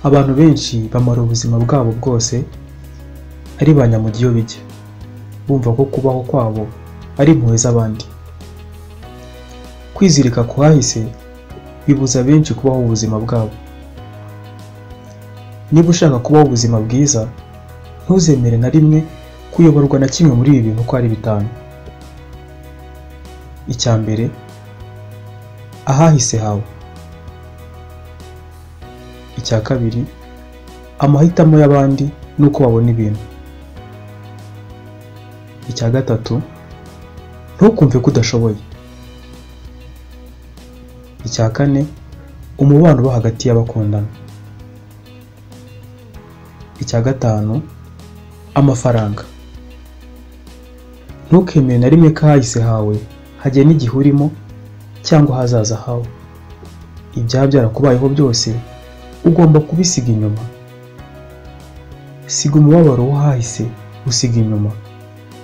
Abantu benshi bamara ubuzima bwabo bwose ari ba nyamujyi iyo bijya, bumva ko kubaho kwabo ari impuhwe z'abandi. Kwizirika ku hahise bibuza benshi kubaho ubuzima bwabo. Niba ushaka kubaho ubuzima bwiza, ntuzemere na rimwe kuyoborwa na kimwe muri ibi bintu uko ari bitanu. Icya mbere, ahahise hawe. Icya kabiri, amahitamo y'abandi nuko babona ibintu. Icya gatatu, ntukumve ko udashoboye. Icya kane, umubano uba hagati y'abakundana. Icya gatanu, amafaranga. Ntukemere na rimwe ko ahahise hawe hagena igihe urimo cyangwa hazaza hawe. Ibyaba byarakubayeho byose ugomba kubisiga inyuma. Siga umubabaro w'ahahise usiga inyuma,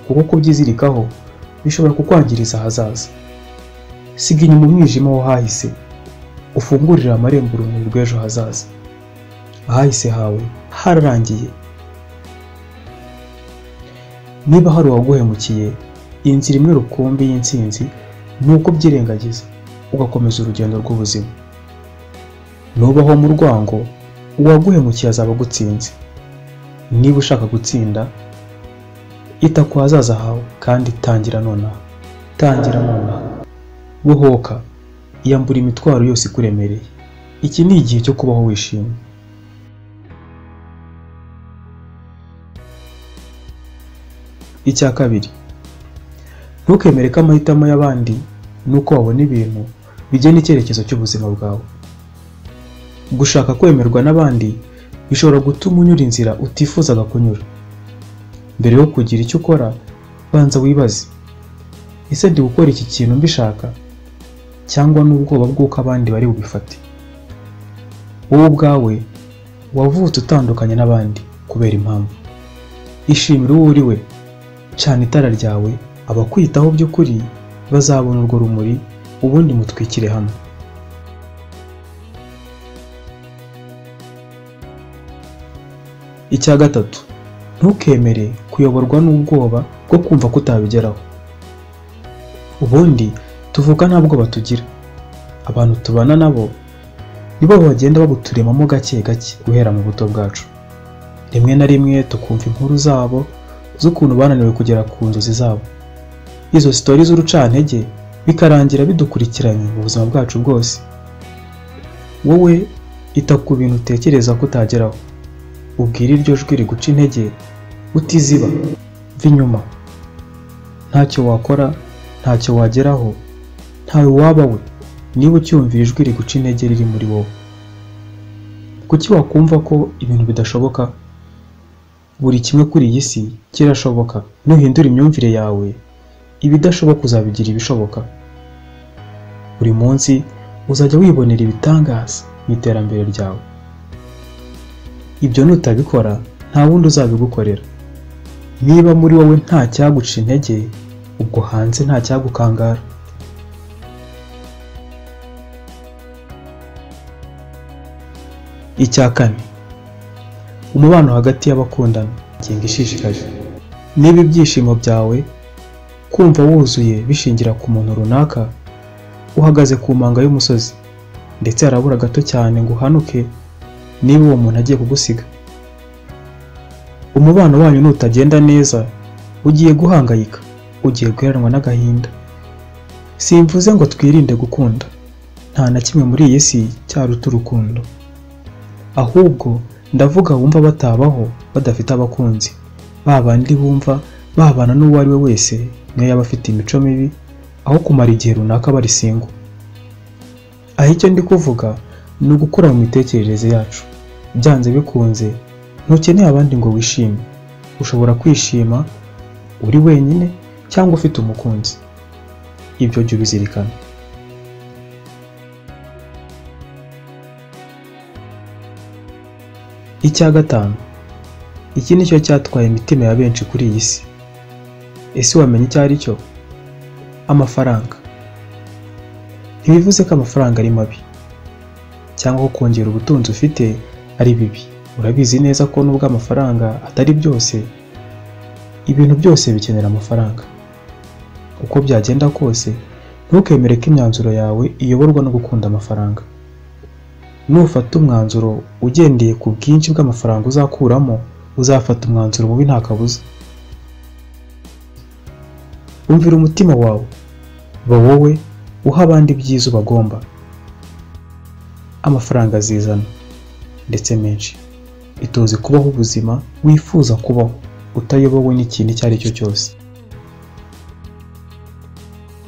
kuko kubyizirikaho bishobora kukwangiriza ahazaza. Siga inyuma umwijima w'ahahise, ufungurire amarembo urumuri rw'ejo hazaza. Ahahise hawe hararangiye. Niba hari uwaguhemukiye, inzira imwe rukumbi y'intsinzi ni uko byirengagiza ugakomeza urugendo rw'ubuzima. Nubaho mu rwango, uwaguhemukiye azaba agutsinze. Niba ushaka gutsinda, ita ku hazaza hawe kandi tangira nonaha. Bohoka, iyambura imitwaro yose ikuremereye. Iki ni igihe cyo kubaho wishimye. Icya kabiri, ntukemere ko amahitamo y'abandi nuko babona ibintu bigena icyerekezo cy'ubuzima bwawe. Gushaka kwemerwa n'abandi bishobora gutuma unyura inzira utifuzaga kunyura. Mbere yo kugira icyo ukora, banza wibaze, ese ndi gukora iki kintu mbishaka cyangwa n'ubwoba bw'uko abandi bari bubifate? Wowe ubwawe wavutse utandukanye n'abandi kubera impamvu. Ishimire uwo uri we, cana itara ryawe, abakwitaho by'ukuri bazabona urwo rumuri, ubundi mutwikire hamwe. Icya gatatu, ntukemere kuyoborwa n'ubwoba bwo kumva ko utabigeraho. Ubundi tuvuka nta bwoba tugira. Abantu tubana nabo nibo bagenda babuturemamo gake gake guhera mu buto bwacu. Rimwe na rimwe tukumva inkuru zabo z'ukuntu bananiwe kugera ku nzozi zabo. Izo stories z'urucantege bikarangira bidukurikiranye mu buzima bwacu bwose. Wowe ita ku bintu utekereza ko utageraho. Ubwira iryo jwi riguca intege utiziba, mva inyuma. Ntacyo wakora, ntacyo wageraho, ntawe waba we niba ucyumvira ijwi riguca intege riri muri wowe. Kuki wakumva ko ibintu bidashoboka? Buri kimwe kuri iyi si kirashoboka. Nuhindura imyumvire yawe, ibidashoboka uzabigira ibishoboka. Buri munsi uzajya wibonera ibitangaza mu iterambere ryawe. Ibyo nutabikora, nta wundi uzabigukorera. Niba muri wowe nta cyaguca intege, ubwo hanze nta cyagukangara. Icya kane, umubano hagati y'abakundana ngingo ishishikaje. Niba ibyishimo byawe kumva wuzuye bishingira ku muntu runaka, uhagaze ku manga y'umusozi ndetse harabura gato cyane ngo uhanuke niba uwo muntu agiye kugusiga. Umubano wanyu nutagenda neza, ugiye guhangayika, ugiye guheranwa n'agahinda. Simvuze ngo twirinde gukunda, nta na kimwe muri iyi si cyaruta urukundo. Ahubwo ndavuga wumva batabaho badafite abakunzi, babandi bumva babana n'uwo ari we wese niyo yaba afite imico mibi, aho kumara igihe runaka bari single. Aho icyo ndi kuvuga ni ugukura mu mitekerereze yacu. Byanze bikunze, ntukeneye abandi ngo wishime. Ushobora kwishima uri wenyine cyangwa ufite umukunzi. Ibyo jya ubizirikana. Icya gatanu, iki nicyo cyatwaye imitima ya benshi kuri iyi si. Ese wamenye icyo ari cyo? Amafaranga. Ntibivuze ko amafaranga ari mabi cyangwa ko kongera ubutunzi ufite ari bibi. Urabizi neza ko nubwo amafaranga atari byose, ibintu byose bikenera amafaranga. Uko byagenda kose, ntukemere ko imyanzuro yawe iyoborwa no gukunda amafaranga. Nufata umwanzuro ugendeye ku bwinshi bw'amafaranga uzakuramo, uzafata umwanzuro mubi nta kabuza. Umvira umutima wawe, ba wowe, uha abandi ibyiza ubagomba. Amafaranga azizana, ndetse menshi. Itoze kubaho ubuzima wifuza kubaho, utayobowe n'ikintu icyo ari cyo cyose.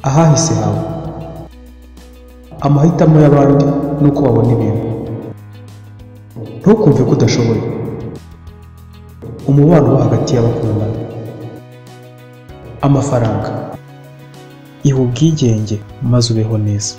Ahahise hawe, amahitamo y'abandi nuko babona ibintu. Ntukumve ko udashoboye. Umubano wo hagati y'abakundana. Amafaranga, iha ubwigenge maze ubeho neza.